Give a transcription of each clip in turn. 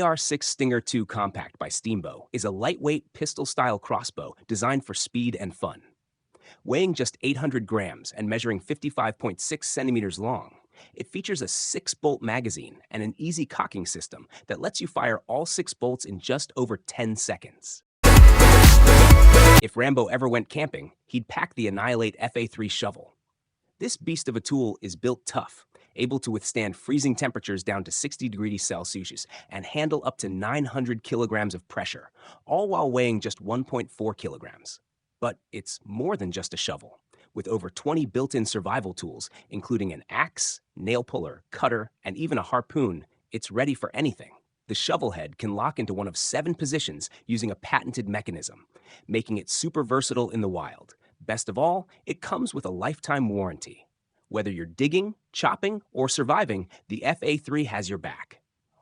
AR-6 Stinger II Compact by Steambow is a lightweight pistol-style crossbow designed for speed and fun. Weighing just 800 grams and measuring 55.6 centimeters long, it features a 6-bolt magazine and an easy cocking system that lets you fire all 6 bolts in just over 10 seconds. If Rambo ever went camping, he'd pack the Annihilate FA3 shovel. This beast of a tool is built tough, able to withstand freezing temperatures down to 60 degrees Celsius and handle up to 900 kilograms of pressure, all while weighing just 1.4 kilograms. But it's more than just a shovel. With over 20 built-in survival tools, including an axe, nail puller, cutter, and even a harpoon, it's ready for anything. The shovel head can lock into one of 7 positions using a patented mechanism, making it super versatile in the wild. Best of all, it comes with a lifetime warranty. Whether you're digging, chopping, or surviving, the FA3 has your back.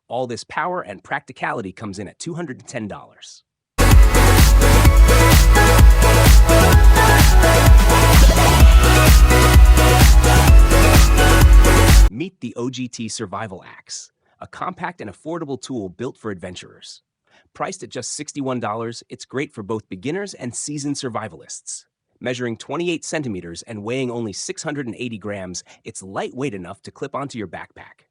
All this power and practicality comes in at $210. Meet the OGT Survival Axe, a compact and affordable tool built for adventurers. Priced at just $61, it's great for both beginners and seasoned survivalists. Measuring 28 centimeters and weighing only 680 grams, it's lightweight enough to clip onto your backpack.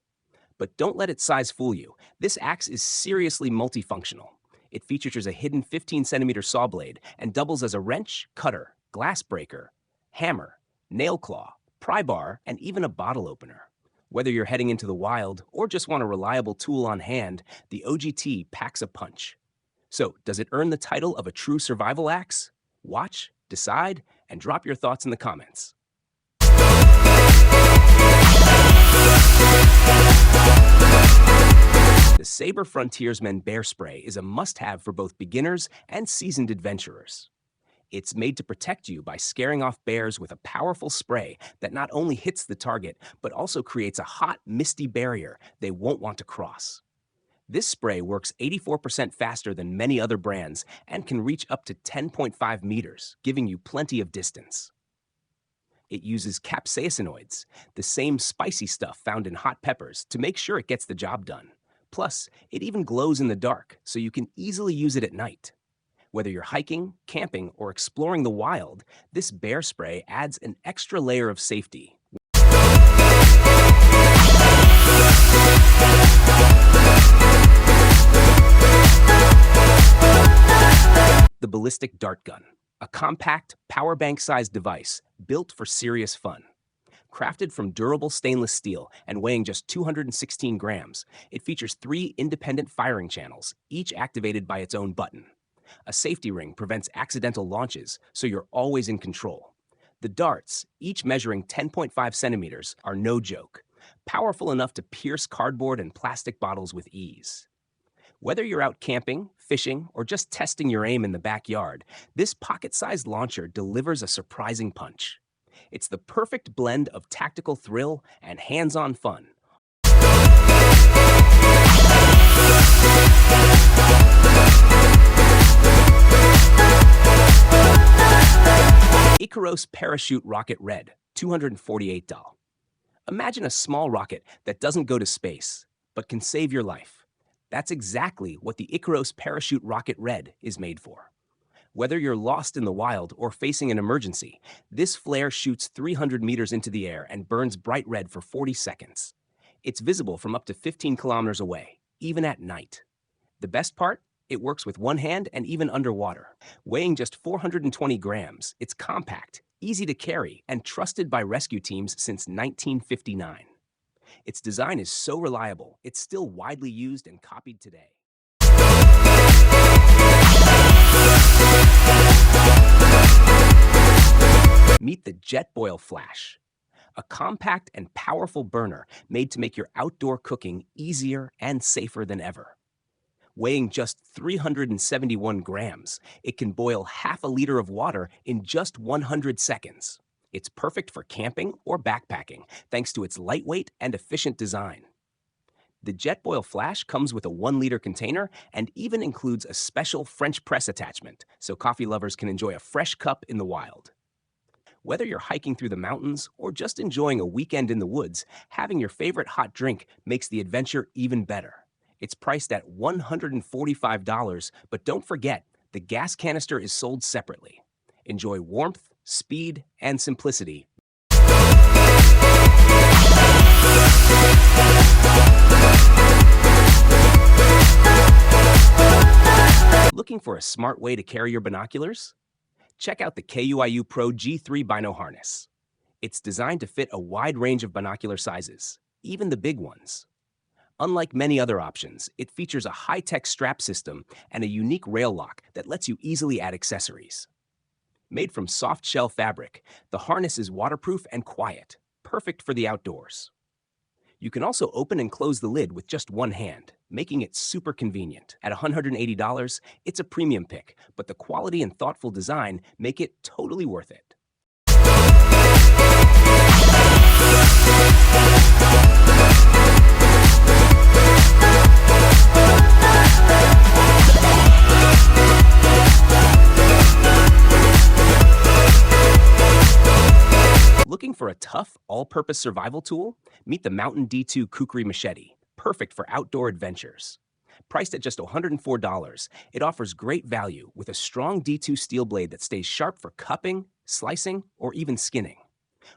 But don't let its size fool you. This axe is seriously multifunctional. It features a hidden 15-centimeter saw blade and doubles as a wrench, cutter, glass breaker, hammer, nail claw, pry bar, and even a bottle opener. Whether you're heading into the wild or just want a reliable tool on hand, the OGT packs a punch. So, does it earn the title of a true survival axe? Watch, decide, and drop your thoughts in the comments. The Sabre Frontiersman Bear Spray is a must-have for both beginners and seasoned adventurers. It's made to protect you by scaring off bears with a powerful spray that not only hits the target, but also creates a hot, misty barrier they won't want to cross. This spray works 84% faster than many other brands and can reach up to 10.5 meters, giving you plenty of distance. It uses capsaicinoids, the same spicy stuff found in hot peppers, to make sure it gets the job done. Plus, it even glows in the dark, so you can easily use it at night. Whether you're hiking, camping, or exploring the wild, this bear spray adds an extra layer of safety. The Ballistic Dart Gun, a compact, power bank-sized device built for serious fun. Crafted from durable stainless steel and weighing just 216 grams, it features 3 independent firing channels, each activated by its own button. A safety ring prevents accidental launches, so you're always in control. The darts, each measuring 10.5 centimeters, are no joke, powerful enough to pierce cardboard and plastic bottles with ease. Whether you're out camping, fishing, or just testing your aim in the backyard, this pocket-sized launcher delivers a surprising punch. It's the perfect blend of tactical thrill and hands-on fun. Icaros Parachute Rocket Red, $248. Imagine a small rocket that doesn't go to space, but can save your life. That's exactly what the Icaros Parachute Rocket Red is made for. Whether you're lost in the wild or facing an emergency, this flare shoots 300 meters into the air and burns bright red for 40 seconds. It's visible from up to 15 kilometers away, even at night. The best part? It works with one hand and even underwater. Weighing just 420 grams, it's compact, easy to carry, and trusted by rescue teams since 1959. Its design is so reliable, it's still widely used and copied today. Meet the Jetboil Flash, a compact and powerful burner made to make your outdoor cooking easier and safer than ever. Weighing just 371 grams, it can boil half a liter of water in just 100 seconds. It's perfect for camping or backpacking, thanks to its lightweight and efficient design. The Jetboil Flash comes with a 1-liter container and even includes a special French press attachment, so coffee lovers can enjoy a fresh cup in the wild. Whether you're hiking through the mountains or just enjoying a weekend in the woods, having your favorite hot drink makes the adventure even better. It's priced at $145, but don't forget, the gas canister is sold separately. Enjoy warmth, speed, and simplicity. Looking for a smart way to carry your binoculars? Check out the KUIU Pro G3 Bino Harness. It's designed to fit a wide range of binocular sizes, even the big ones. Unlike many other options, it features a high-tech strap system and a unique rail lock that lets you easily add accessories. Made from soft shell fabric, the harness is waterproof and quiet, perfect for the outdoors. You can also open and close the lid with just one hand, making it super convenient. At $180, it's a premium pick, but the quality and thoughtful design make it totally worth it. Looking for a tough, all-purpose survival tool? Meet the Mountain D2 Kukri Machete, perfect for outdoor adventures. Priced at just $104, it offers great value with a strong D2 steel blade that stays sharp for cupping, slicing, or even skinning.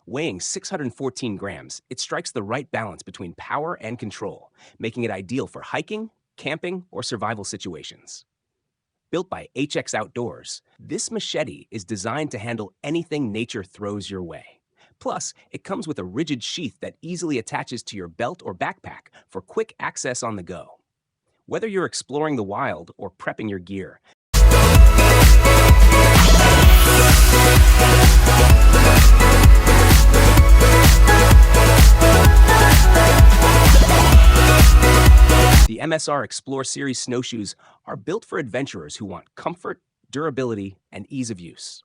Weighing 614 grams, it strikes the right balance between power and control, making it ideal for hiking, camping, or survival situations. Built by HX Outdoors, this machete is designed to handle anything nature throws your way. Plus, it comes with a rigid sheath that easily attaches to your belt or backpack for quick access on the go. Whether you're exploring the wild or prepping your gear, the MSR Explore Series snowshoes are built for adventurers who want comfort, durability, and ease of use.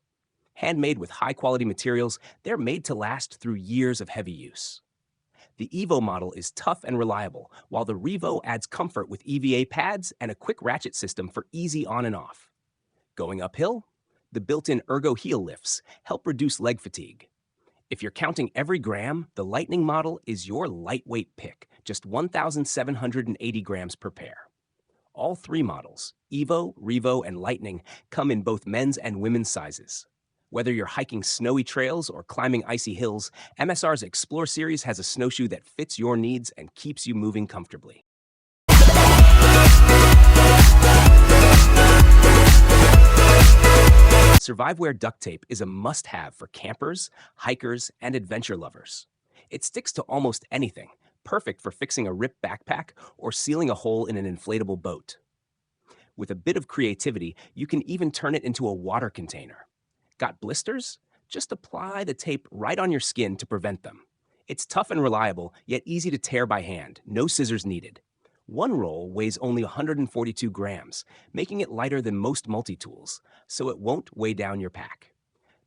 Handmade with high-quality materials, they're made to last through years of heavy use. The Evo model is tough and reliable, while the Revo adds comfort with EVA pads and a quick ratchet system for easy on and off. Going uphill? The built-in ergo heel lifts help reduce leg fatigue. If you're counting every gram, the Lightning model is your lightweight pick, just 1,780 grams per pair. All three models, Evo, Revo, and Lightning, come in both men's and women's sizes. Whether you're hiking snowy trails or climbing icy hills, MSR's Explore Series has a snowshoe that fits your needs and keeps you moving comfortably. Surviveware duct tape is a must-have for campers, hikers, and adventure lovers. It sticks to almost anything, perfect for fixing a ripped backpack or sealing a hole in an inflatable boat. With a bit of creativity, you can even turn it into a water container. Got blisters? Just apply the tape right on your skin to prevent them. It's tough and reliable, yet easy to tear by hand, no scissors needed. One roll weighs only 142 grams, making it lighter than most multi-tools, so it won't weigh down your pack.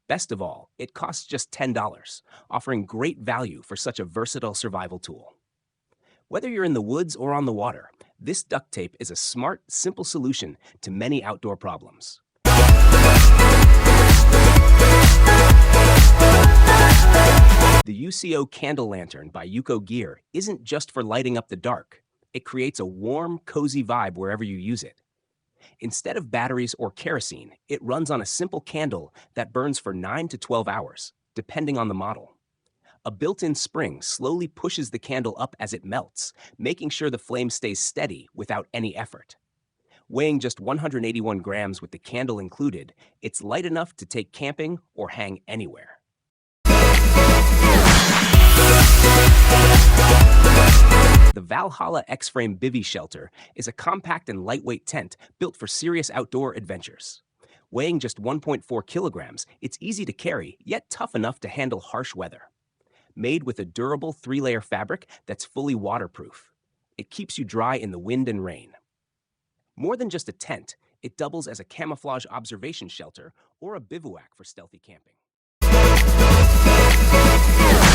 Best of all, it costs just $10, offering great value for such a versatile survival tool. Whether you're in the woods or on the water, this duct tape is a smart, simple solution to many outdoor problems. The UCO Candle Lantern by Yuko Gear isn't just for lighting up the dark. It creates a warm, cozy vibe wherever you use it. Instead of batteries or kerosene, it runs on a simple candle that burns for 9 to 12 hours, depending on the model. A built-in spring slowly pushes the candle up as it melts, making sure the flame stays steady without any effort. Weighing just 181 grams with the candle included, it's light enough to take camping or hang anywhere. The Valhalla X-Frame Bivy Shelter is a compact and lightweight tent built for serious outdoor adventures. Weighing just 1.4 kilograms, it's easy to carry, yet tough enough to handle harsh weather. Made with a durable 3-layer fabric that's fully waterproof. It keeps you dry in the wind and rain. More than just a tent, it doubles as a camouflage observation shelter or a bivouac for stealthy camping.